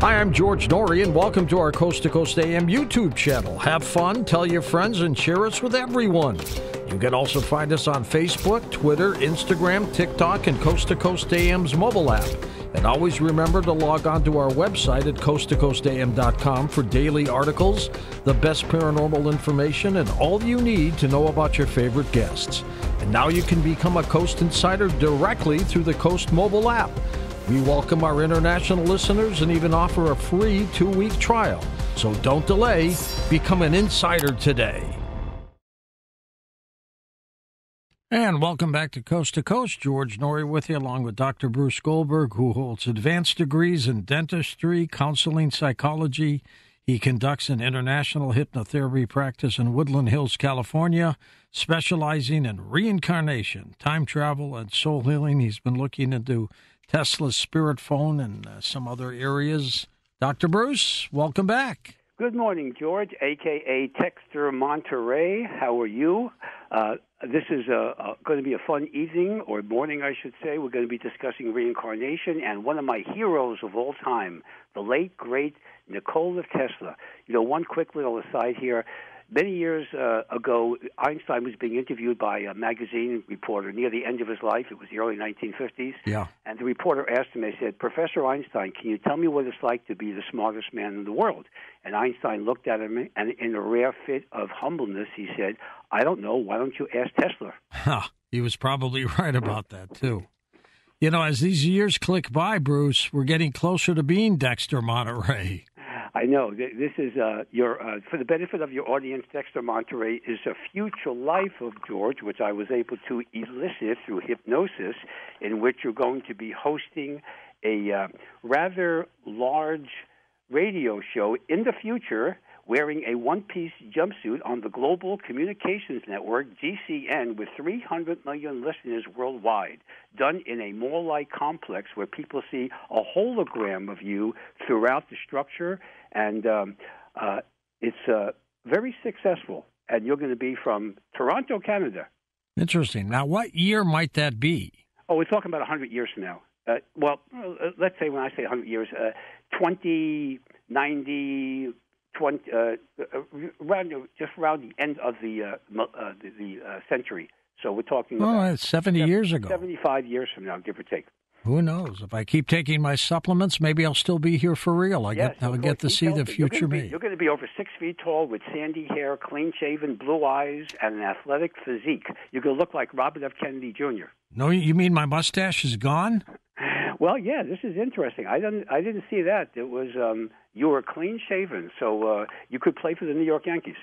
Hi, I'm George Norrie, and welcome to our Coast to Coast AM YouTube channel. Have fun, tell your friends, and share us with everyone. You can also find us on Facebook, Twitter, Instagram, TikTok, and Coast to Coast AM's mobile app. And always remember to log on to our website at coasttocoastam.com for daily articles, the best paranormal information, and all you need to know about your favorite guests. And now you can become a Coast Insider directly through the Coast mobile app. We welcome our international listeners and even offer a free 2-week trial. So don't delay. Become an insider today. And welcome back to Coast. George Norrie with you, along with Dr. Bruce Goldberg, who holds advanced degrees in dentistry, counseling, psychology. He conducts an international hypnotherapy practice in Woodland Hills, California, specializing in reincarnation, time travel, and soul healing. He's been looking into Tesla's spirit phone and some other areas. Dr. Bruce, welcome back. Good morning, George, a.k.a. Texter Monterey. How are you? This is going to be a fun evening, or morning, I should say. We're going to be discussing reincarnation and one of my heroes of all time, the late, great Nikola Tesla. You know, one quick little aside here. Many years ago, Einstein was being interviewed by a magazine reporter near the end of his life. It was the early 1950s. Yeah. And the reporter asked him, they said, "Professor Einstein, can you tell me what it's like to be the smartest man in the world?" And Einstein looked at him, and in a rare fit of humbleness, he said, "I don't know. Why don't you ask Tesla?" He was probably right about that, too. You know, as these years click by, Bruce, we're getting closer to being Dexter Monterey. I know. This is for the benefit of your audience, Dexter Monterey is a future life of George, which I was able to elicit through hypnosis, in which you're going to be hosting a rather large radio show in the future, wearing a one-piece jumpsuit on the Global Communications Network, GCN, with 300 million listeners worldwide, done in a mall-like complex where people see a hologram of you throughout the structure, and it's very successful. And you're going to be from Toronto, Canada. Interesting. Now, what year might that be? Oh, we're talking about 100 years from now. Let's say when I say 100 years, 2090... just around the end of the century. So we're talking about 70 years ago. 75 years from now, give or take. Who knows? If I keep taking my supplements, maybe I'll still be here for real. I'll get to see the future me. You're going to be over 6 feet tall with sandy hair, clean-shaven, blue eyes, and an athletic physique. You're going to look like Robert F. Kennedy Jr. No, you mean my mustache is gone? Well, yeah, this is interesting. I didn't see that. It was you were clean-shaven, so you could play for the New York Yankees.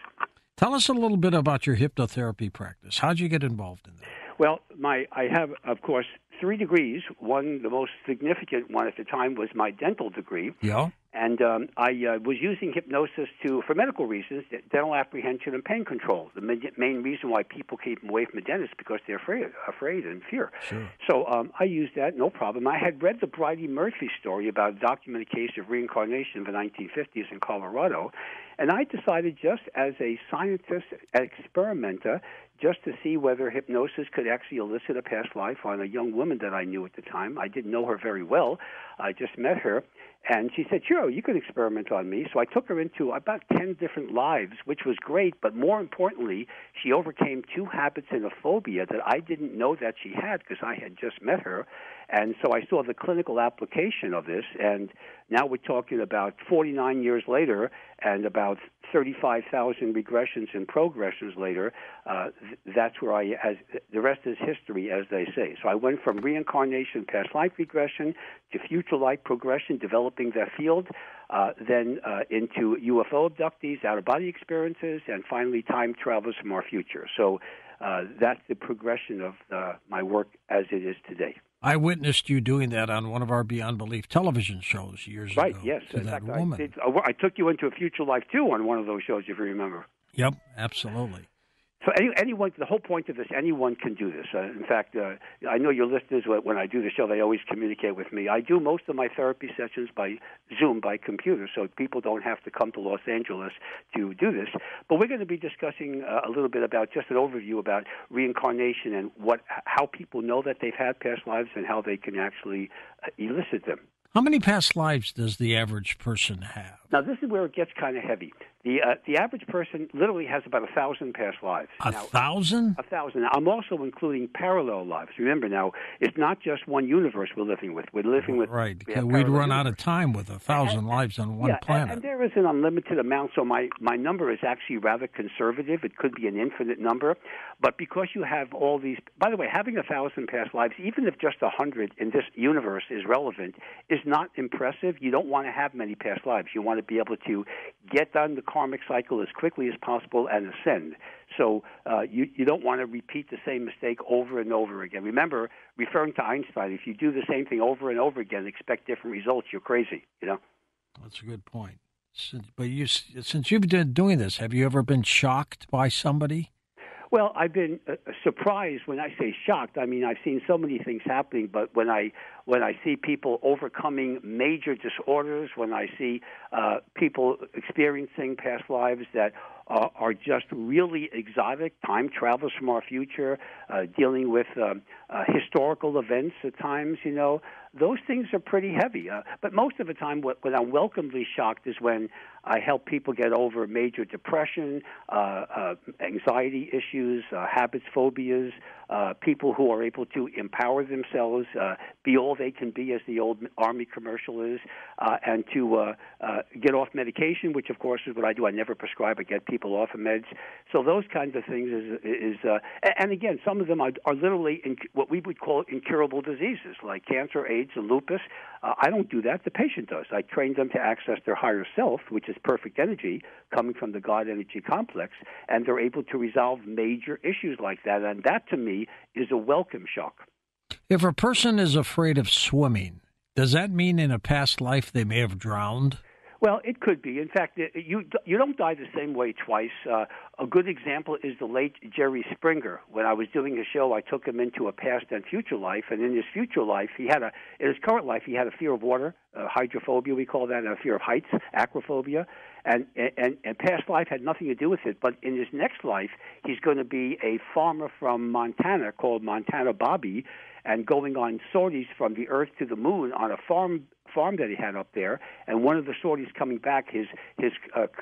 Tell us a little bit about your hypnotherapy practice. How'd you get involved in that? Well, I have, of course, 3 degrees. One, the most significant one at the time, was my dental degree. Yeah. And I was using hypnosis for medical reasons, dental apprehension and pain control. The main reason why people keep away from a dentist is because they're afraid and fear. Sure. So I used that, no problem. I had read the Bridie Murphy story about a documented case of reincarnation in the 1950s in Colorado, and I decided, just as a scientist, experimenter, just to see whether hypnosis could actually elicit a past life on a young woman that I knew at the time. I didn't know her very well. I just met her. And she said, "Sure, you can experiment on me." So I took her into about 10 different lives, which was great. But more importantly, she overcame 2 habits and a phobia that I didn't know that she had because I had just met her. And so I saw the clinical application of this. And now we're talking about 49 years later and about 35,000 regressions and progressions later. That's where the rest is history, as they say. So I went from reincarnation, past life regression, to future life progression, developing that field, then into UFO abductees, out-of-body experiences, and finally time travelers from our future. So that's the progression of my work as it is today. I witnessed you doing that on one of our Beyond Belief television shows years ago. Right, yes. In fact, I took you into a future life, too, on one of those shows, if you remember. Yep, absolutely. So anyone, the whole point of this, anyone can do this. In fact, I know your listeners, when I do the show, they always communicate with me. I do most of my therapy sessions by Zoom, by computer, so people don't have to come to Los Angeles to do this. But we're going to be discussing a little bit about just an overview about reincarnation and how people know that they've had past lives and how they can actually elicit them. How many past lives does the average person have? Now, this is where it gets kind of heavy. The average person literally has about 1,000 past lives. 1,000? 1,000. Now, I'm also including parallel lives. Remember now, it's not just one universe we're living with. We're living with... Right. We'd run out of time with 1,000 lives on one planet. And there is an unlimited amount, so my number is actually rather conservative. It could be an infinite number. But because you have all these... By the way, having 1,000 past lives, even if just 100 in this universe is relevant, is not impressive. You don't want to have many past lives. You want to be able to get done the karmic cycle as quickly as possible and ascend. So you don't want to repeat the same mistake over and over again. Remember, referring to Einstein, if you do the same thing over and over again, expect different results, you're crazy, you know? That's a good point. But since you've been doing this, have you ever been shocked by somebody? Well, I've been surprised. When I say shocked, I mean I've seen so many things happening. But when I see people overcoming major disorders, when I see people experiencing past lives that are just really exotic, time travels from our future, dealing with historical events at times, you know, those things are pretty heavy. But most of the time, when I'm welcomely shocked is when I help people get over major depression, anxiety issues, habits, phobias, people who are able to empower themselves, be all they can be, as the old Army commercial is, and to get off medication, which, of course, is what I do. I never prescribe. I get people off of meds. So those kinds of things is and again, some of them are literally what we would call incurable diseases, like cancer, AIDS, and lupus. I don't do that. The patient does. I train them to access their higher self, which is perfect energy coming from the God energy complex, and they're able to resolve major issues like that. And that, to me, is a welcome shock. If a person is afraid of swimming, does that mean in a past life they may have drowned? Well, it could be. In fact, you don't die the same way twice. A good example is the late Jerry Springer. When I was doing a show, I took him into a past and future life, and in his future life, in his current life, he had a fear of water, hydrophobia, we call that, and a fear of heights, acrophobia. And past life had nothing to do with it. But in his next life, he's going to be a farmer from Montana called Montana Bobby, and going on sorties from the Earth to the Moon on a farm that he had up there. And one of the sorties coming back, his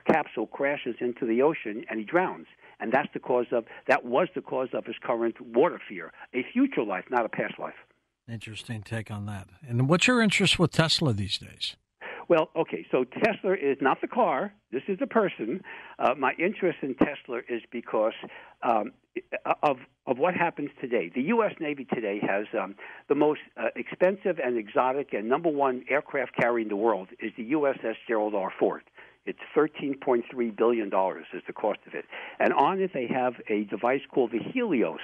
capsule crashes into the ocean and he drowns. And that was the cause of his current water fear. A future life, not a past life. Interesting take on that. And what's your interest with Tesla these days? Well, okay, so Tesla is not the car. This is the person. My interest in Tesla is because of what happens today. The U.S. Navy today has the most expensive and exotic and number one aircraft carrier in the world is the USS Gerald R. Ford. It's $13.3 billion is the cost of it. And on it they have a device called the Helios.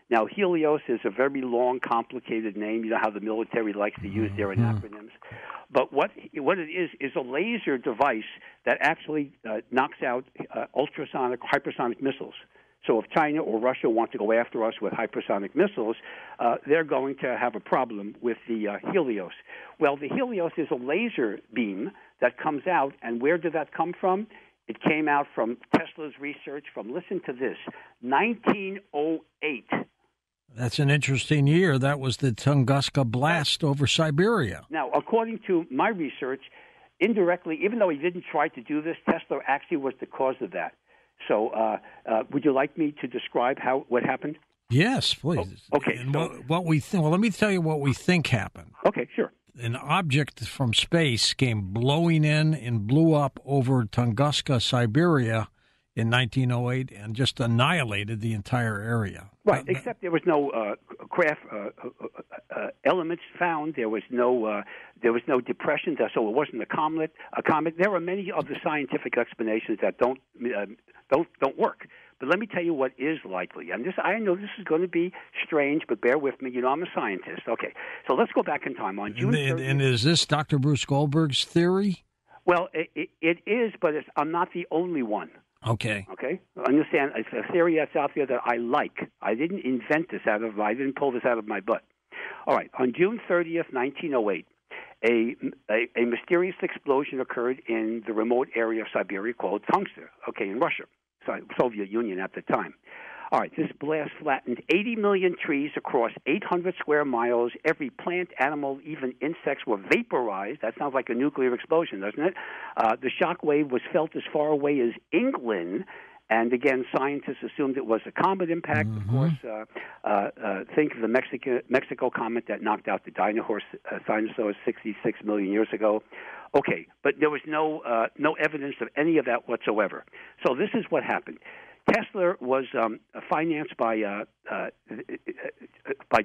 Now, Helios is a very long, complicated name. You know how the military likes to use their acronyms. But what it is a laser device that actually knocks out ultrasonic, hypersonic missiles. So if China or Russia want to go after us with hypersonic missiles, they're going to have a problem with the Helios. Well, the Helios is a laser beam that comes out, and where did that come from? It came out from Tesla's research from, listen to this, 1908. That's an interesting year. That was the Tunguska blast over Siberia. Now, according to my research, indirectly, even though he didn't try to do this, Tesla actually was the cause of that. So would you like me to describe what happened? Yes, please. Oh, okay. And what we think. Well, let me tell you what we think happened. Okay, sure. An object from space came blowing in and blew up over Tunguska, Siberia in 1908 and just annihilated the entire area. Right, except there was no craft elements found. There was no depression, so it wasn't a comet. There are many of the scientific explanations that don't work. But let me tell you what is likely. And I know this is going to be strange, but bear with me. You know, I'm a scientist. Okay, so let's go back in time. On June 30th, and is this Dr. Bruce Goldberg's theory? Well, it is, but I'm not the only one. Okay. Okay. Understand? It's a theory that's out there that I like. I didn't invent this I didn't pull this out of my butt. All right. On June 30th, 1908, a mysterious explosion occurred in the remote area of Siberia called Tunguska, in Russia, Soviet Union at the time. All right, this blast flattened 80 million trees across 800 square miles. Every plant, animal, even insects were vaporized. That sounds like a nuclear explosion, doesn't it? The shock wave was felt as far away as England. And again, scientists assumed it was a comet impact. Of course, think of the Mexico comet that knocked out the dinosaurs 66 million years ago. Okay, but there was no evidence of any of that whatsoever. So this is what happened. Tesla was financed by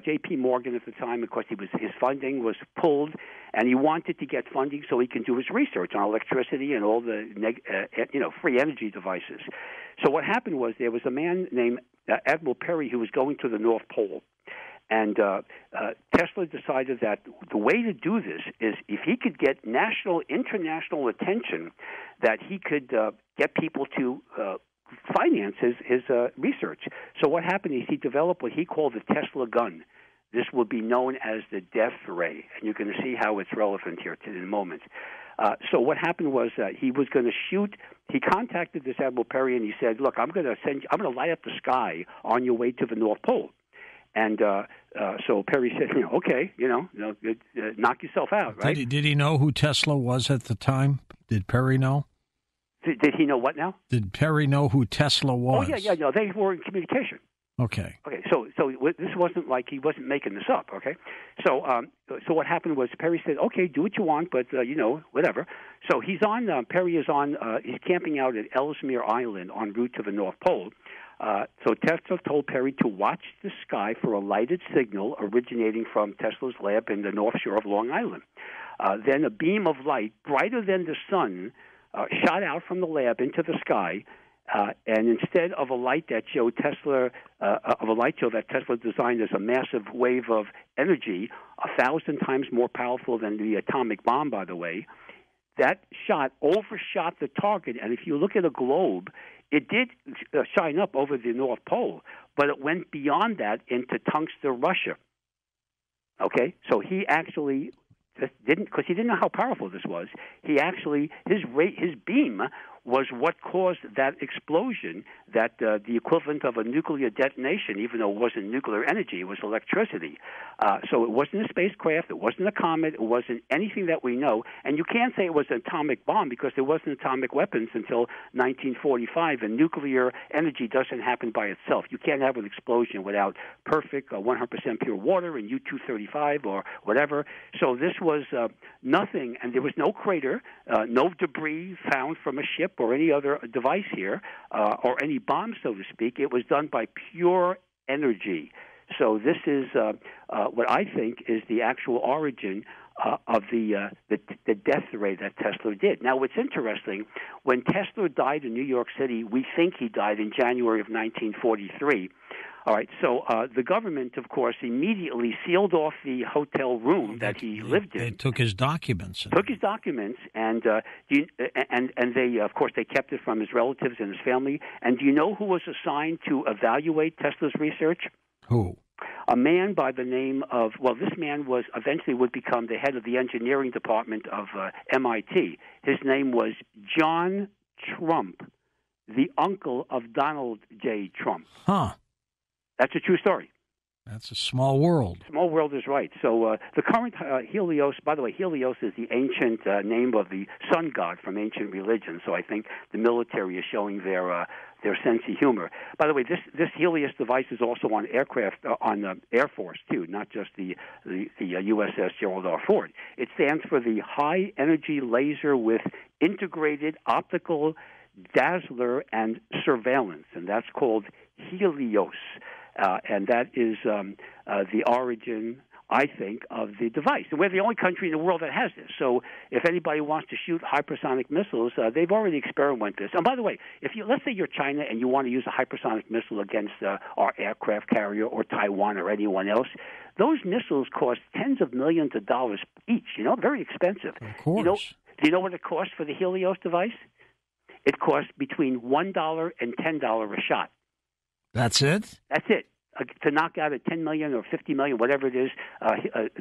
J.P. Morgan at the time. Of course, his funding was pulled, and he wanted to get funding so he can do his research on electricity and all the free energy devices. So what happened was there was a man named Admiral Perry who was going to the North Pole. And Tesla decided that the way to do this is if he could get international attention, that he could get people to finance his research. So what happened is he developed what he called the Tesla gun. This would be known as the death ray, and you're going to see how it's relevant here in a moment. So what happened was he was going to shoot. He contacted this Admiral Perry, and he said, "Look, I'm going to light up the sky on your way to the North Pole." And so Perry said, "Okay, knock yourself out." Right? Did he know who Tesla was at the time? Did Perry know? Did he know what now? Did Perry know who Tesla was? Oh, yeah, no, they were in communication. Okay. So this wasn't like he wasn't making this up, okay? So what happened was Perry said, "Okay, do what you want, but, whatever." So he's camping out at Ellesmere Island en route to the North Pole. So Tesla told Perry to watch the sky for a lighted signal originating from Tesla's lab in the North Shore of Long Island. Then a beam of light, brighter than the sun, shot out from the lab into the sky, and instead of a light that showed a light show that Tesla designed as a massive wave of energy, 1,000 times more powerful than the atomic bomb, by the way, that shot overshot the target. And if you look at a globe, it did shine up over the North Pole, but it went beyond that into Tunguska, Russia. Okay, so he actually didn't, because he didn't know how powerful this was. He actually his beam was what caused that explosion, that the equivalent of a nuclear detonation, even though it wasn't nuclear energy, it was electricity. So it wasn't a spacecraft, it wasn't a comet, it wasn't anything that we know. And you can't say it was an atomic bomb because there wasn't atomic weapons until 1945, and nuclear energy doesn't happen by itself. You can't have an explosion without perfect 100% pure water and U-235 or whatever. So this was nothing, and there was no crater, no debris found from a ship or any other device here, or any bomb, so to speak. It was done by pure energy. So this is what I think is the actual origin of the death ray that Tesla did. Now, what's interesting, when Tesla died in New York City, we think he died in January of 1943. All right, so the government, of course, immediately sealed off the hotel room that he lived in. They took his documents. And they, of course, they kept it from his relatives and his family. And do you know who was assigned to evaluate Tesla's research? Who? A man by the name of, this man was eventually would become the head of the engineering department of MIT. His name was John Trump, the uncle of Donald J. Trump. Huh. That's a true story. That's a small world. Small world is right. So the current Helios, by the way, Helios is the ancient name of the sun god from ancient religion. So I think the military is showing their sense of humor. By the way, this Helios device is also on aircraft, on the Air Force too, not just the USS Gerald R. Ford. It stands for the High Energy Laser with Integrated Optical Dazzler and Surveillance, and that's called Helios. And that is the origin, I think, of the device. And we're the only country in the world that has this. So if anybody wants to shoot hypersonic missiles, they've already experimented this. And by the way, let's say you're China and you want to use a hypersonic missile against our aircraft carrier or Taiwan or anyone else, those missiles cost tens of millions of dollars each, very expensive. Of course. Do you know what it costs for the Helios device? It costs between $1 and $10 a shot. That's it? That's it. To knock out a 10 million or 50 million, whatever it is,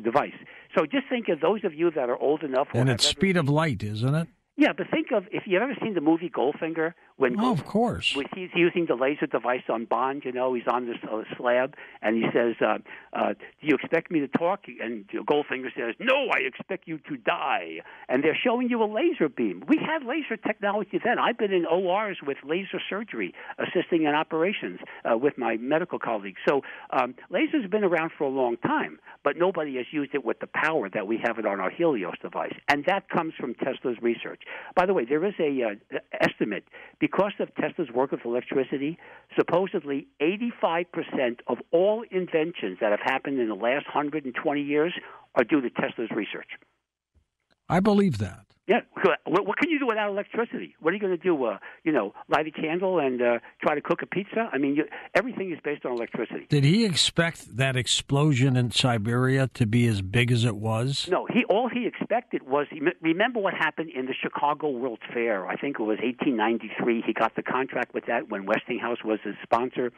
device. So just think of those of you that are old enough. And it's speed of light, isn't it? Yeah, but think of, if you've ever seen the movie Goldfinger of course. When he's using the laser device on Bond, he's on this slab, and he says, do you expect me to talk? And Goldfinger says, no, I expect you to die. And they're showing you a laser beam. We had laser technology then. I've been in ORs with laser surgery, assisting in operations with my medical colleagues. So lasers have been around for a long time, but nobody has used it with the power that we have it on our Helios device. And that comes from Tesla's research. By the way, there is a estimate. Because of Tesla's work with electricity, supposedly 85% of all inventions that have happened in the last 120 years are due to Tesla's research. I believe that. Yeah. What can you do without electricity? What are you going to do? Light a candle and try to cook a pizza? I mean, everything is based on electricity. Did he expect that explosion in Siberia to be as big as it was? No. All he expected was, remember what happened in the Chicago World's Fair? I think it was 1893. He got the contract with that when Westinghouse was his sponsor.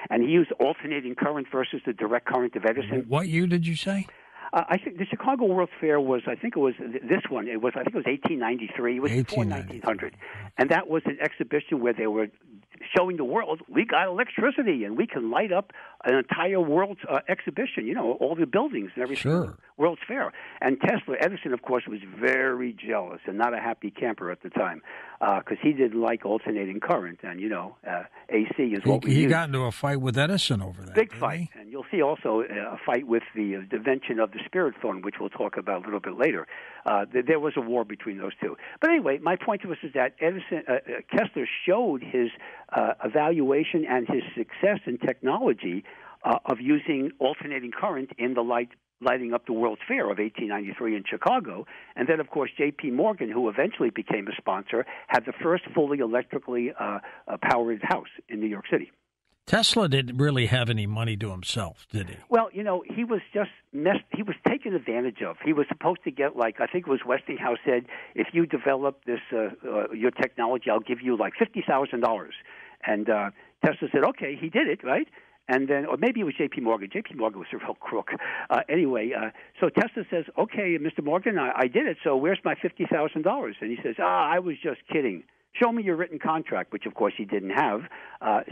And he used alternating current versus the direct current of Edison. What year did you say? I think the Chicago World's Fair was, I think it was this one. I think it was 1893. It was before 1900. And that was an exhibition where they were showing the world, we got electricity and we can light up an entire world's exhibition, all the buildings and everything. Sure. World's Fair. And Edison, of course, was very jealous and not a happy camper at the time because he didn't like alternating current. And, AC is what we use. He got into a fight with Edison over that. Big fight. And you'll see also a fight with the invention of the spirit phone, which we'll talk about a little bit later. There was a war between those two. But anyway, my point to us is that Kessler showed his evaluation and his success in technology of using alternating current in the lighting up the World's Fair of 1893 in Chicago. And then, of course, J.P. Morgan, who eventually became a sponsor, had the first fully electrically powered house in New York City. Tesla didn't really have any money to himself, did he? Well, he was just he was taken advantage of. He was supposed to get, I think it was Westinghouse said, if you develop this, your technology, I'll give you $50,000. And Tesla said, okay, he did it, right? And then, or maybe it was J.P. Morgan. J.P. Morgan was a real crook. So Tesla says, okay, Mr. Morgan, I did it, so where's my $50,000? And he says, I was just kidding. Show me your written contract, which, of course, he didn't have.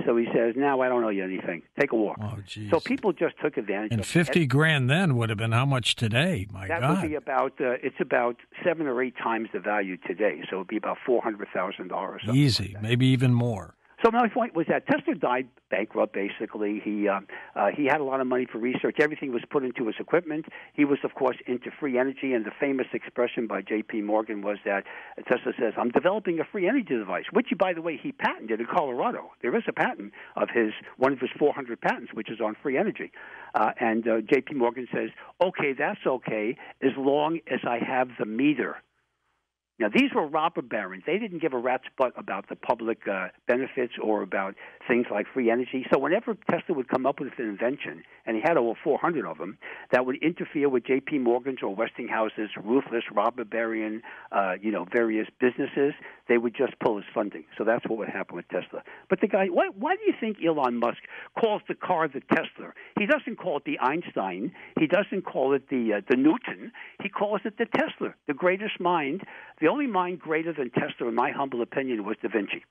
So he says, now I don't owe you anything. Take a walk. Oh, geez. So people just took advantage of it. And $50,000 then would have been how much today? My God. That would be it's about 7 or 8 times the value today. So it would be about $400,000. Easy, like maybe even more. So my point was that Tesla died bankrupt, basically. He had a lot of money for research. Everything was put into his equipment. He was, of course, into free energy, and the famous expression by J.P. Morgan was that Tesla says, I'm developing a free energy device, which, by the way, he patented in Colorado. There is a patent of one of his 400 patents, which is on free energy. And J.P. Morgan says, okay, that's okay, as long as I have the meter. Now, these were robber barons. They didn't give a rat's butt about the public benefits or about things like free energy. So whenever Tesla would come up with an invention, and he had over 400 of them, that would interfere with J.P. Morgan's or Westinghouse's ruthless robber baron, various businesses, they would just pull his funding. So that's what would happen with Tesla. But the guy, why do you think Elon Musk calls the car the Tesla? He doesn't call it the Einstein. He doesn't call it the Newton. He calls it the Tesla, the greatest mind. The only mind greater than Tesla, in my humble opinion, was Da Vinci.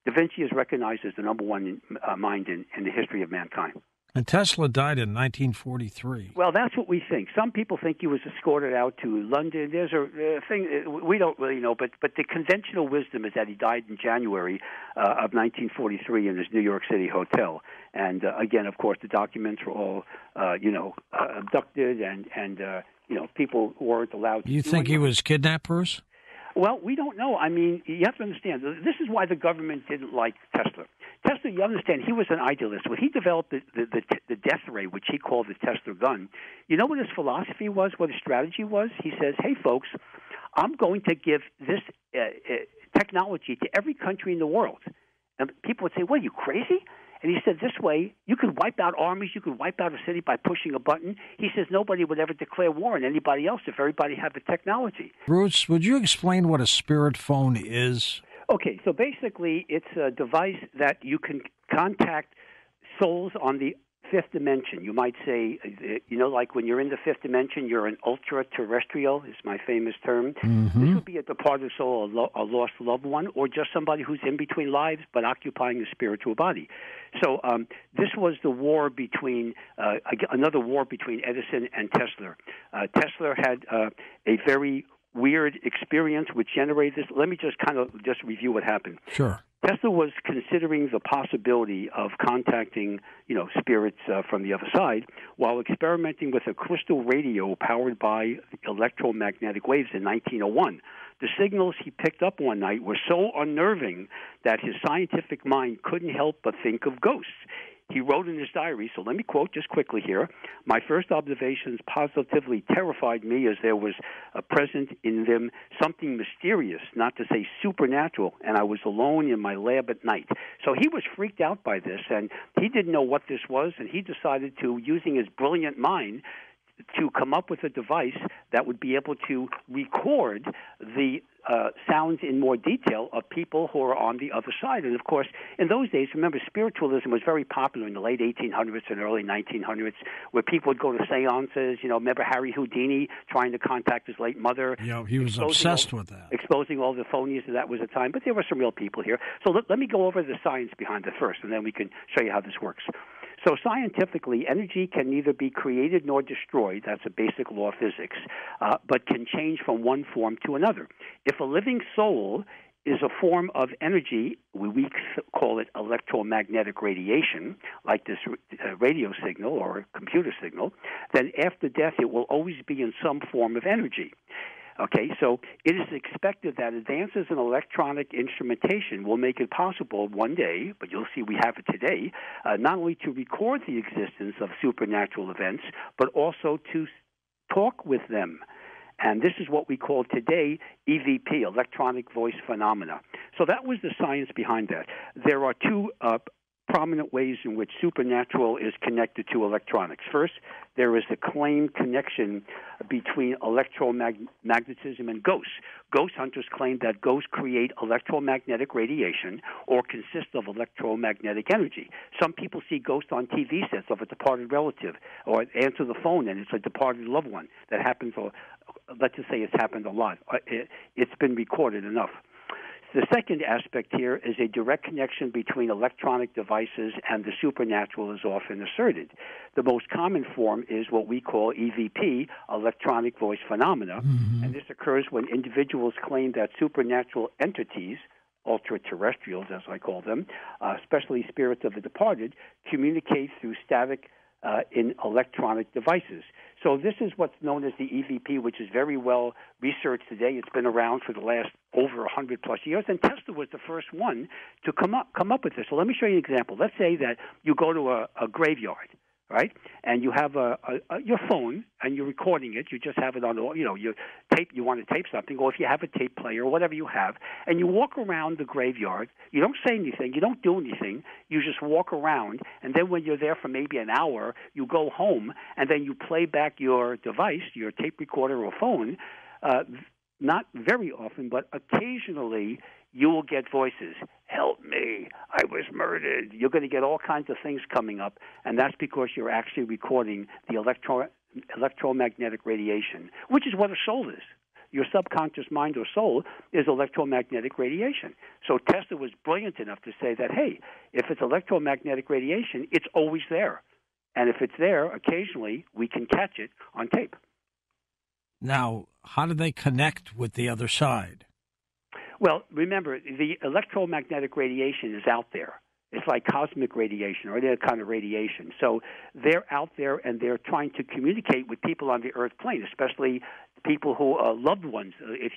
Da Vinci is recognized as the number one mind in the history of mankind. And Tesla died in 1943. Well, that's what we think. Some people think he was escorted out to London. There's a thing we don't really know, but the conventional wisdom is that he died in January of 1943 in his New York City hotel. And again, of course, the documents were all abducted, and people weren't allowed to. You think he was kidnapped, Bruce? Well, we don't know. I mean, you have to understand, this is why the government didn't like Tesla. Tesla, you understand, he was an idealist. When he developed the death ray, which he called the Tesla gun, you know what his philosophy was, what his strategy was? He says, hey, folks, I'm going to give this technology to every country in the world. And people would say, what, are you crazy? And he said, this way, you could wipe out armies, you could wipe out a city by pushing a button. He says nobody would ever declare war on anybody else if everybody had the technology. Bruce, would you explain what a spirit phone is? Okay, so basically it's a device that you can contact souls on the fifth dimension. You might say, like when you're in the fifth dimension, you're an ultra-terrestrial, is my famous term. This would be a departed soul, a lost loved one, or just somebody who's in between lives but occupying a spiritual body. So this was the war between, another war between Edison and Tesla. Tesla had a very weird experience which generated this. Let me just review what happened. Sure. Tesla was considering the possibility of contacting, spirits from the other side while experimenting with a crystal radio powered by electromagnetic waves in 1901. The signals he picked up one night were so unnerving that his scientific mind couldn't help but think of ghosts. He wrote in his diary, so let me quote just quickly here, "My first observations positively terrified me as there was present in them something mysterious, not to say supernatural, and I was alone in my lab at night." So he was freaked out by this, and he didn't know what this was, and he decided to, using his brilliant mind, to come up with a device that would be able to record the sounds in more detail of people who are on the other side. And, of course, in those days, remember, spiritualism was very popular in the late 1800s and early 1900s, where people would go to seances. Remember Harry Houdini trying to contact his late mother? Yeah, he was obsessed with that. Exposing all the phonies, that was the time. But there were some real people here. So let me go over the science behind it first, and then we can show you how this works. So scientifically, energy can neither be created nor destroyed. That's a basic law of physics, but can change from one form to another. If a living soul is a form of energy, we call it electromagnetic radiation, like this radio signal or computer signal, then after death it will always be in some form of energy. Okay, so it is expected that advances in electronic instrumentation will make it possible one day, but you'll see we have it today, not only to record the existence of supernatural events, but also to talk with them. And this is what we call today EVP, electronic voice phenomena. So that was the science behind that. There are two prominent ways in which supernatural is connected to electronics. First, there is the claimed connection between electromagnetism and ghosts. Ghost hunters claim that ghosts create electromagnetic radiation or consist of electromagnetic energy. Some people see ghosts on TV sets of a departed relative or answer the phone and it's a departed loved one. That happens, or let's just say it's happened a lot. It's been recorded enough. The second aspect here is a direct connection between electronic devices and the supernatural is often asserted. The most common form is what we call EVP, electronic voice phenomena, and this occurs when individuals claim that supernatural entities, ultra-terrestrials as I call them, especially spirits of the departed, communicate through static in electronic devices. So this is what's known as the EVP, which is very well researched today. It's been around for the last over 100 plus years, and Tesla was the first one to come up with this. So let me show you an example. Let's say that you go to a graveyard, right? And you have your phone and you're recording it. You just have it on, your tape. You want to tape something, or if you have a tape player or whatever you have, and you walk around the graveyard. You don't say anything. You don't do anything. You just walk around, and then when you're there for maybe an hour, you go home, and then you play back your device, your tape recorder or phone. Not very often, but occasionally you will get voices. Help me, I was murdered. You're going to get all kinds of things coming up, and that's because you're actually recording the electromagnetic radiation, which is what a soul is. Your subconscious mind or soul is electromagnetic radiation. So Tesla was brilliant enough to say that, hey, if it's electromagnetic radiation, it's always there. And if it's there, occasionally we can catch it on tape. Now, how do they connect with the other side? Well, remember, the electromagnetic radiation is out there. It's like cosmic radiation or any other kind of radiation. So they're out there and they're trying to communicate with people on the earth plane, especially people who are loved ones. If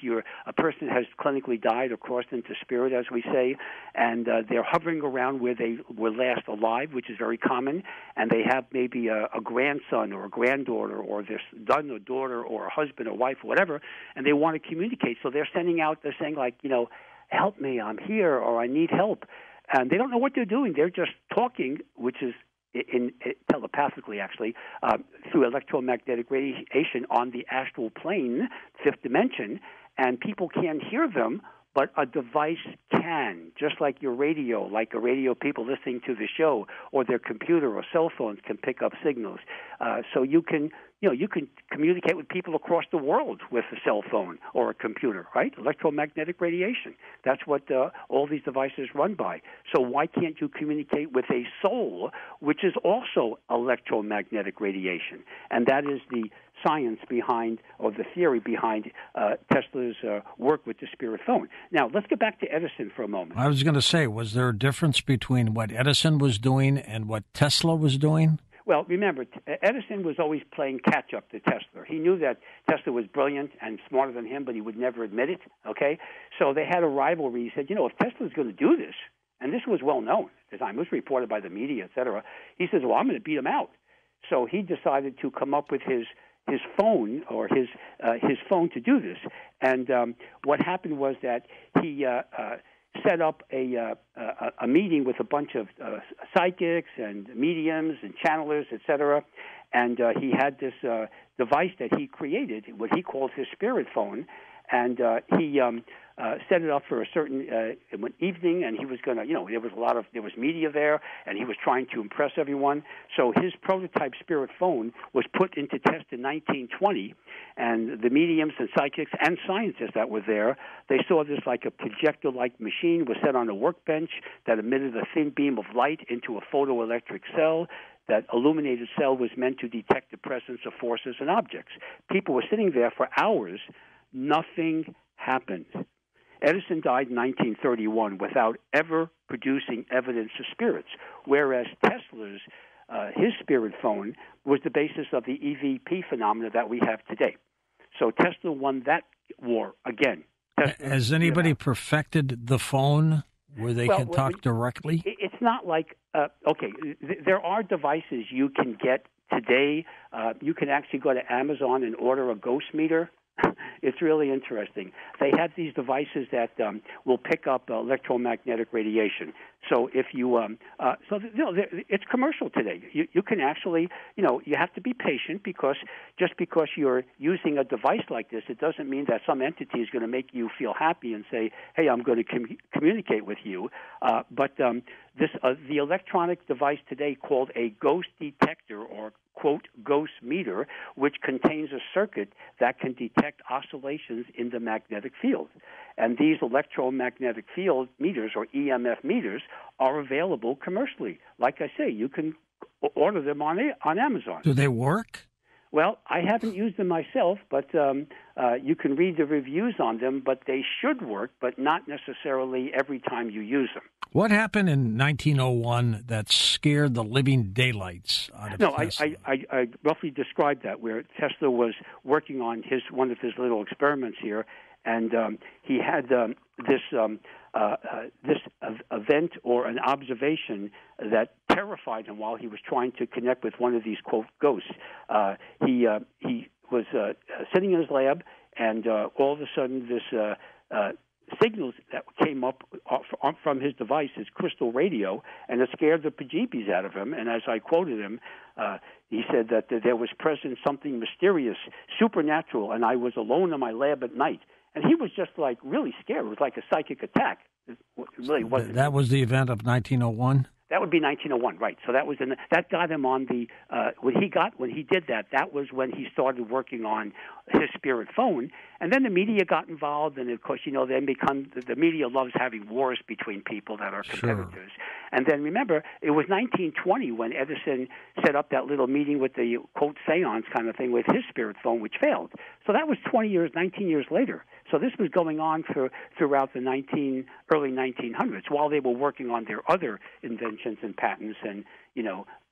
a person has clinically died or crossed into spirit, as we say, and they're hovering around where they were last alive, which is very common, and they have maybe a grandson or a granddaughter or their son or daughter or a husband or wife or whatever, and they want to communicate. So they're saying like, help me, I'm here, or I need help. And they don't know what they're doing. They're just talking, which is telepathically, actually, through electromagnetic radiation on the astral plane, fifth dimension, and people can't hear them, but a device can, just like your radio, like a radio people listening to the show, or their computer or cell phones can pick up signals. So you can communicate with people across the world with a cell phone or a computer, right? Electromagnetic radiation. That's what all these devices run by. So why can't you communicate with a soul, which is also electromagnetic radiation? And that is the science behind, or the theory behind Tesla's work with the spirit phone. Now, let's get back to Edison for a moment. I was going to say, was there a difference between what Edison was doing and what Tesla was doing? Well, remember, Edison was always playing catch-up to Tesla. He knew that Tesla was brilliant and smarter than him, but he would never admit it, okay? So they had a rivalry. He said, if Tesla's going to do this, and this was well known at the time, it was reported by the media, et cetera, he says, well, I'm going to beat him out. So he decided to come up with his phone, or his phone, to do this. And what happened was that he set up a meeting with a bunch of psychics and mediums and channelers, etc. And he had this device that he created, what he called his spirit phone, and he set it up for a certain evening, and he was going to, there was media there, and he was trying to impress everyone. So his prototype spirit phone was put into test in 1920, and the mediums and psychics and scientists that were there, they saw this like a projector-like machine was set on a workbench that emitted a thin beam of light into a photoelectric cell. That illuminated cell was meant to detect the presence of forces and objects. People were sitting there for hours. Nothing happened. Edison died in 1931 without ever producing evidence of spirits, whereas Tesla's his spirit phone was the basis of the EVP phenomena that we have today. So Tesla won that war again. Has anybody perfected the phone where they can talk directly? It's not like, there are devices you can get today. You can actually go to Amazon and order a ghost meter. It's really interesting. They have these devices that will pick up electromagnetic radiation. So if you, it's commercial today. You can actually, you have to be patient, because just because you're using a device like this, it doesn't mean that some entity is going to make you feel happy and say, hey, I'm going to communicate with you. But the electronic device today called a ghost detector, or quote, ghost meter, which contains a circuit that can detect oscillations in the magnetic field. And these electromagnetic field meters, or EMF meters, are available commercially. Like I say, you can order them on Amazon. Do they work? Well, I haven't used them myself, but you can read the reviews on them, but they should work, but not necessarily every time you use them. What happened in 1901 that scared the living daylights out of Tesla? I roughly described that, where Tesla was working on one of his little experiments here, and he had this event or an observation that terrified him while he was trying to connect with one of these, quote, ghosts. He was sitting in his lab, and all of a sudden this signals that came up from his device, his crystal radio, and it scared the bejeebies out of him. And as I quoted him, he said that there was present something mysterious, supernatural, and I was alone in my lab at night. And he was just like really scared. It was like a psychic attack. It really wasn't. That was the event of 1901? That would be 1901, right? So that was that got him on the when he did that. That was when he started working on his spirit phone, and then the media got involved, and of course, then the media loves having wars between people that are competitors. Sure. And then remember, it was 1920 when Edison set up that little meeting with the quote seance kind of thing with his spirit phone, which failed. So that was 19 years later. So this was going on throughout the early 1900s while they were working on their other inventions and patents, and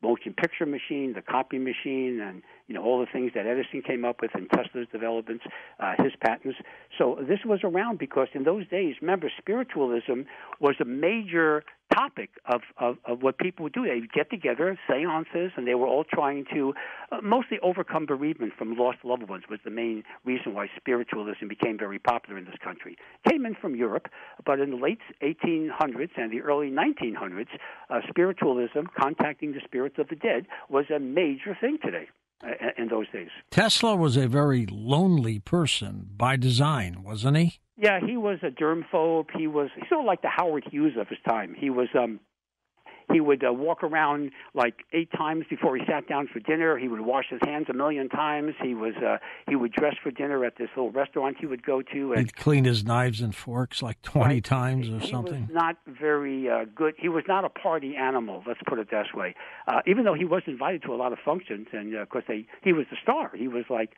motion picture machine, the copy machine, and all the things that Edison came up with, and Tesla's developments, his patents. So this was around because in those days, remember, spiritualism was a major topic of what people would do. They would get together, seances, and they were all trying to mostly overcome bereavement from lost loved ones was the main reason why spiritualism became very popular in this country. It came in from Europe, but in the late 1800s and the early 1900s, spiritualism, contacting the spirits of the dead, was a major thing today. in those days. Tesla was a very lonely person by design, wasn't he? Yeah, he was a germphobe. He's sort of like the Howard Hughes of his time. He would walk around like 8 times before he sat down for dinner. He would wash his hands a million times. He would dress for dinner at this little restaurant he would go to. And he'd clean his knives and forks like 20 times or something. He was not very good. He was not a party animal, let's put it this way. Even though he was invited to a lot of functions, and of course he was the star. He was like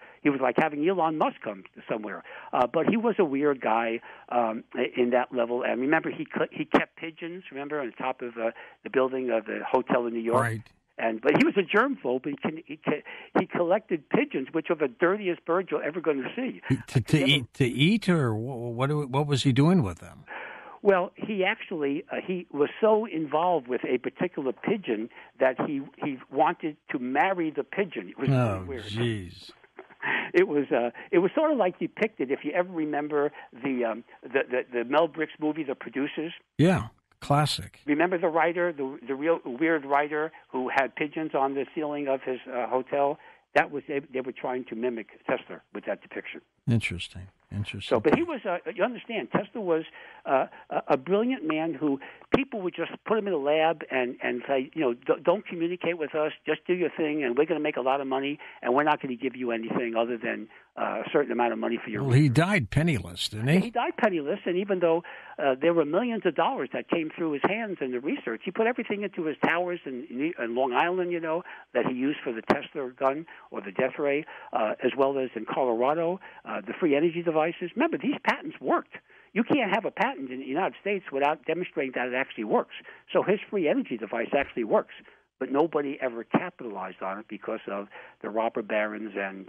having Elon Musk come somewhere. But he was a weird guy in that level. And remember, he kept pigeons. Remember, on the top of the building of the hotel in New York. Right. But he was a germphobe. He collected pigeons, which are the dirtiest birds you're ever going to see. To eat, or what was he doing with them? Well, he actually he was so involved with a particular pigeon that he wanted to marry the pigeon. It was really weird. Jeez. It was sort of like depicted. If you ever remember the Mel Brooks movie, The Producers. Yeah. Classic. Remember the writer, the real weird writer who had pigeons on the ceiling of his hotel? That was they were trying to mimic Tesla with that depiction. Interesting. So, but he was, you understand, Tesla was a brilliant man who people would just put him in a lab and say, don't communicate with us, just do your thing, and we're going to make a lot of money, and we're not going to give you anything other than a certain amount of money for your research. He died penniless, didn't he? He died penniless, and even though there were millions of dollars that came through his hands in the research, he put everything into his towers in Long Island, that he used for the Tesla gun or the death ray, as well as in Colorado, the free energy devices. Remember, these patents worked. You can't have a patent in the United States without demonstrating that it actually works. So his free energy device actually works, but nobody ever capitalized on it because of the robber barons and,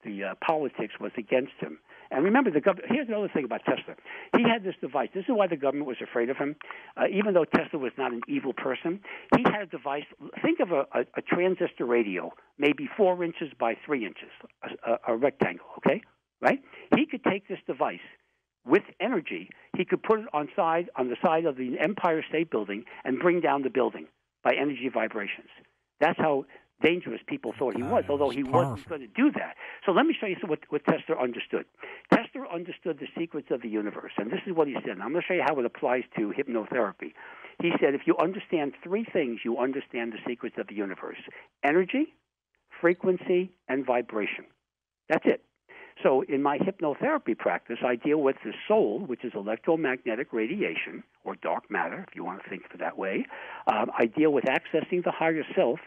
the politics was against him. And remember, here's another thing about Tesla. He had this device. This is why the government was afraid of him. Even though Tesla was not an evil person, he had a device. Think of a transistor radio, maybe 4 inches by 3 inches, a rectangle, okay? Right? He could take this device with energy. He could put it on the side of the Empire State Building and bring down the building by energy vibrations. That's how dangerous people thought he was, although he wasn't going to do that. So let me show you what Tesla understood. Tesla understood the secrets of the universe, and this is what he said. And I'm going to show you how it applies to hypnotherapy. He said, if you understand 3 things, you understand the secrets of the universe: energy, frequency, and vibration. That's it. So in my hypnotherapy practice, I deal with the soul, which is electromagnetic radiation, or dark matter, if you want to think of it that way. I deal with accessing the higher self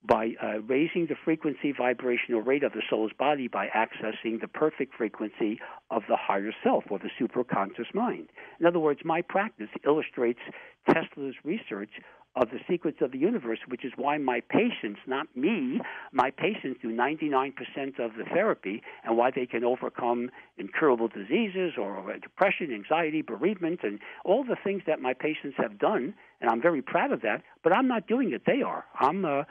by raising the frequency, vibration, or rate of the soul's body by accessing the perfect frequency of the higher self, or the superconscious mind. In other words, my practice illustrates Tesla's research of the secrets of the universe, which is why my patients, not me, my patients do 99% of the therapy, and why they can overcome incurable diseases or depression, anxiety, bereavement, and all the things that my patients have done, and I'm very proud of that, but I'm not doing it. They are. I'm 1%.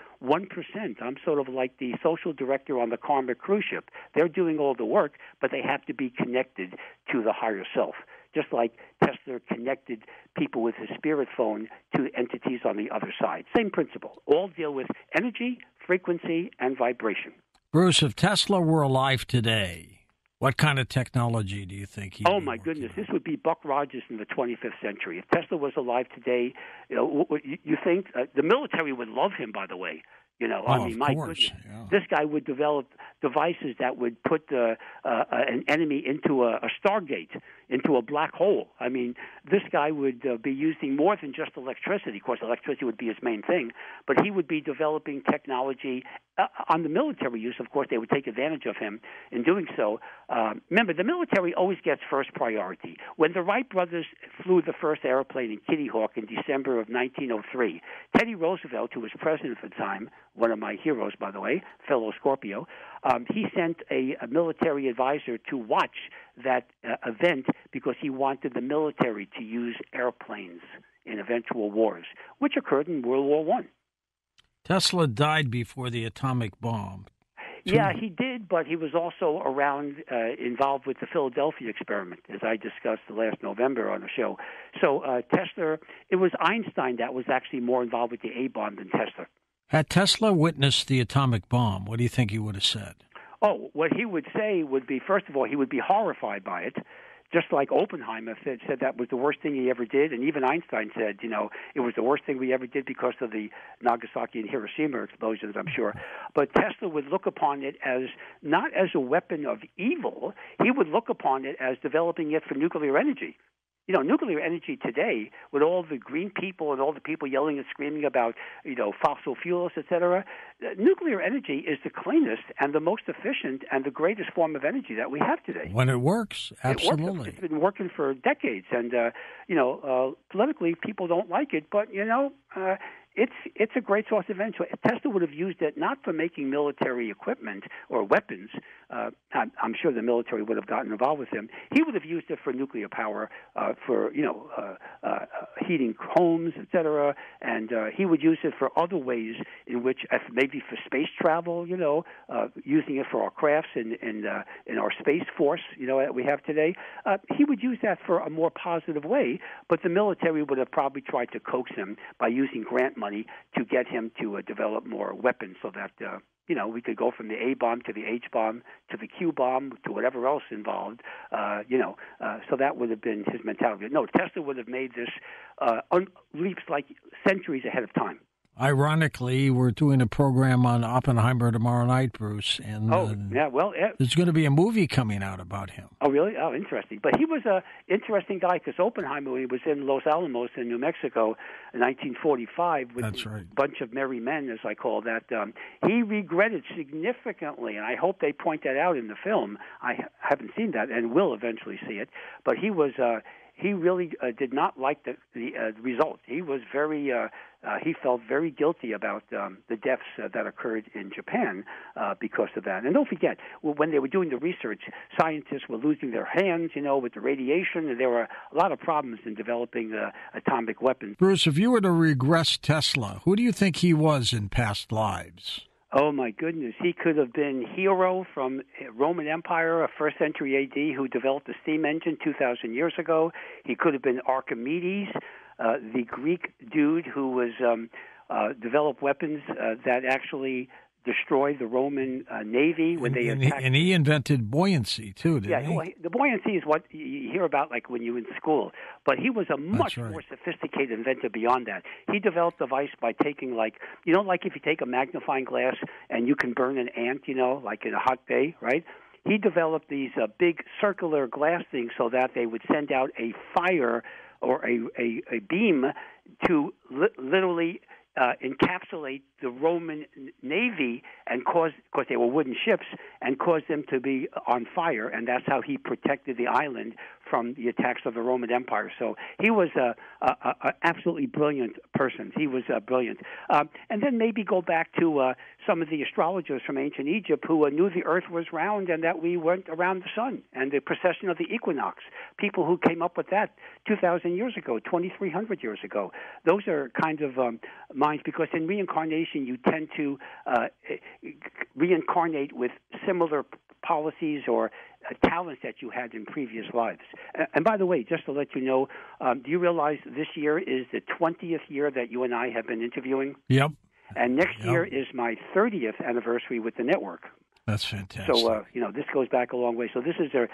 I'm sort of like the social director on the Karma cruise ship. They're doing all the work, but they have to be connected to the higher self. Just like Tesla connected people with his spirit phone to entities on the other side. Same principle. All deal with energy, frequency, and vibration. Bruce, if Tesla were alive today, what kind of technology do you think he'd Oh, my goodness. This would be Buck Rogers in the 25th century. If Tesla was alive today, you think the military would love him, by the way. My goodness. Yeah. This guy would develop devices that would put an enemy into a Stargate, into a black hole. I mean, this guy would be using more than just electricity. Of course, electricity would be his main thing, but he would be developing technology on the military use. Of course, they would take advantage of him in doing so. Remember, the military always gets first priority. When the Wright brothers flew the first airplane in Kitty Hawk in December of 1903, Teddy Roosevelt, who was president at the time, one of my heroes, by the way, fellow Scorpio, he sent a military advisor to watch that event because he wanted the military to use airplanes in eventual wars, which occurred in World War I. Tesla died before the atomic bomb. Yeah, he did, but he was also involved with the Philadelphia experiment, as I discussed last November on the show. So Tesla, it was Einstein that was actually more involved with the A-bomb than Tesla. Had Tesla witnessed the atomic bomb, what do you think he would have said? Oh, what he would say would be, first of all, he would be horrified by it, just like Oppenheimer said that was the worst thing he ever did, and even Einstein said, it was the worst thing we ever did because of the Nagasaki and Hiroshima explosions, I'm sure. But Tesla would look upon it as not as a weapon of evil. He would look upon it as developing it for nuclear energy. Nuclear energy today, with all the green people and all the people yelling and screaming about, fossil fuels, et cetera, nuclear energy is the cleanest and the most efficient and the greatest form of energy that we have today. When it works, absolutely. It's been working for decades, and, politically people don't like it, but, it's a great source of energy. Tesla would have used it not for making military equipment or weapons. I'm sure the military would have gotten involved with him. He would have used it for nuclear power, for heating homes, etc. And he would use it for other ways in which, maybe for space travel. Using it for our crafts in our space force. That we have today. He would use that for a more positive way. But the military would have probably tried to coax him by using grant money to get him to develop more weapons, so that we could go from the A bomb to the H bomb to the Q bomb to whatever else involved. So that would have been his mentality. No, Tesla would have made this leaps like centuries ahead of time. Ironically, we're doing a program on Oppenheimer tomorrow night, Bruce, and there's going to be a movie coming out about him. Oh, really? Oh, interesting. But he was an interesting guy, because Oppenheimer, when he was in Los Alamos in New Mexico in 1945 with a bunch of merry men, as I call that, he regretted significantly, and I hope they point that out in the film. I haven't seen that and will eventually see it, but he was... he really did not like the results. He was very he felt very guilty about the deaths that occurred in Japan because of that. And don't forget, when they were doing the research, scientists were losing their hands, with the radiation, and there were a lot of problems in developing atomic weapons. Bruce, if you were to regress Tesla, who do you think he was in past lives? Oh, my goodness. He could have been Hero from Roman Empire, a 1st century A.D., who developed the steam engine 2,000 years ago. He could have been Archimedes, the Greek dude who was developed weapons that actually destroyed the Roman Navy when they attacked. And he invented buoyancy, too, didn't he? Well, the buoyancy is what you hear about like when you're in school. But he was a much more sophisticated inventor beyond that. He developed a device by taking like if you take a magnifying glass and you can burn an ant, like in a hot day, right? He developed these big circular glass things so that they would send out a fire or a beam to literally encapsulate the Roman Navy and because they were wooden ships, and cause them to be on fire, and that's how he protected the island from the attacks of the Roman Empire. So he was a absolutely brilliant person. He was brilliant. And then maybe go back to some of the astrologers from ancient Egypt who knew the earth was round and that we went around the sun, and the precession of the equinox. People who came up with that 2,000 years ago, 2,300 years ago. Those are kind of minds, because in reincarnation you tend to reincarnate with similar policies or talents that you had in previous lives. And by the way, just to let you know, do you realize this year is the 20th year that you and I have been interviewing? Yep. And next year is my 30th anniversary with the network. That's fantastic. So, this goes back a long way. So this is a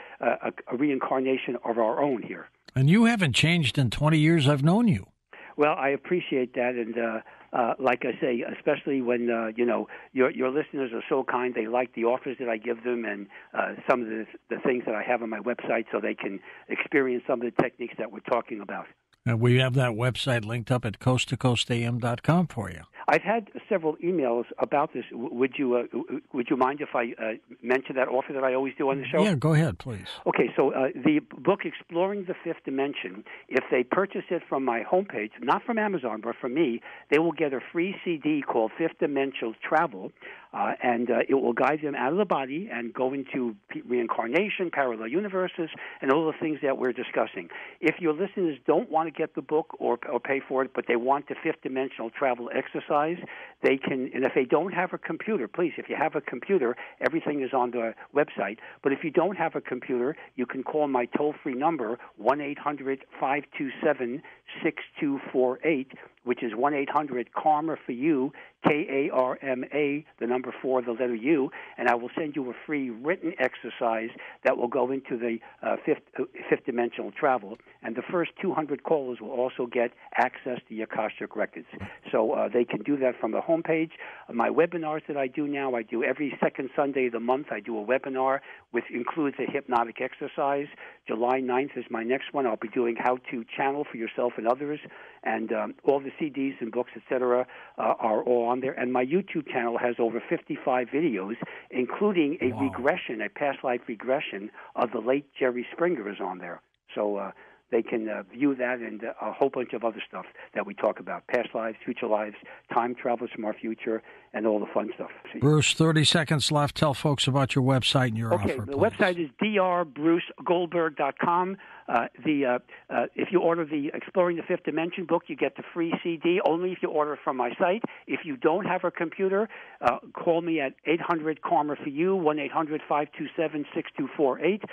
reincarnation of our own here. And you haven't changed in 20 years I've known you. Well, I appreciate that, and like I say, especially when your listeners are so kind, they like the offers that I give them, and some of the things that I have on my website, so they can experience some of the techniques that we're talking about. And we have that website linked up at coasttocoastam.com for you. I've had several emails about this. Would you mind if I mention that offer that I always do on the show? Yeah, go ahead, please. Okay, so the book Exploring the Fifth Dimension, if they purchase it from my homepage, not from Amazon, but from me, they will get a free CD called Fifth Dimensional Travel, and it will guide them out of the body and go into reincarnation, parallel universes, and all the things that we're discussing. If your listeners don't want to get the book or pay for it, but they want the Fifth Dimensional Travel exercise, they can, and if they don't have a computer, please, if you have a computer, everything is on the website. But if you don't have a computer, you can call my toll-free number, 1-800-527-6248, which is 1-800-KARMA for you, KARMA, the number 4, the letter U, and I will send you a free written exercise that will go into the fifth dimensional travel. And the first 200 callers will also get access to the Akashic Records. So they can do that from the homepage. My webinars that I do now, I do every second Sunday of the month. I do a webinar which includes a hypnotic exercise. July 9th is my next one. I'll be doing how to channel for yourself and others. And all the CDs and books, etc., are all on there. And my YouTube channel has over 55 videos, including a regression, a past life regression of the late Jerry Springer is on there. So they can view that and a whole bunch of other stuff that we talk about, past lives, future lives, time travelers from our future, and all the fun stuff. Bruce, 30 seconds left. Tell folks about your website and your offer. Okay, the website is drbrucegoldberg.com. If you order the Exploring the Fifth Dimension book, you get the free CD only if you order from my site. If you don't have a computer, call me at 800-KARMA for you, 1-800-527-6248.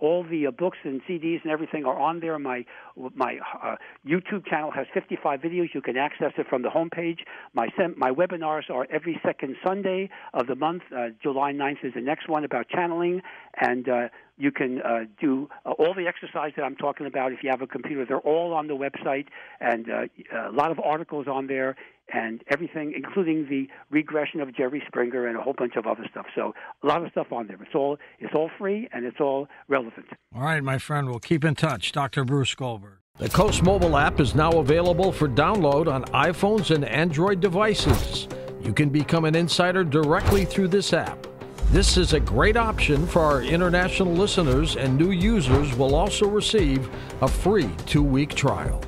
All the books and CDs and everything are on there. My YouTube channel has 55 videos. You can access it from the homepage. My webinars are every second Sunday of the month. July 9th is the next one about channeling, and you can do all the exercise that I'm talking about if you have a computer. They're all on the website, and a lot of articles on there and everything, including the regression of Jerry Springer and a whole bunch of other stuff. So a lot of stuff on there. It's all free, and it's all relevant. All right, my friend. We'll keep in touch. Dr. Bruce Goldberg. The Coast mobile app is now available for download on iPhones and Android devices. You can become an insider directly through this app. This is a great option for our international listeners, and new users will also receive a free 2-week trial.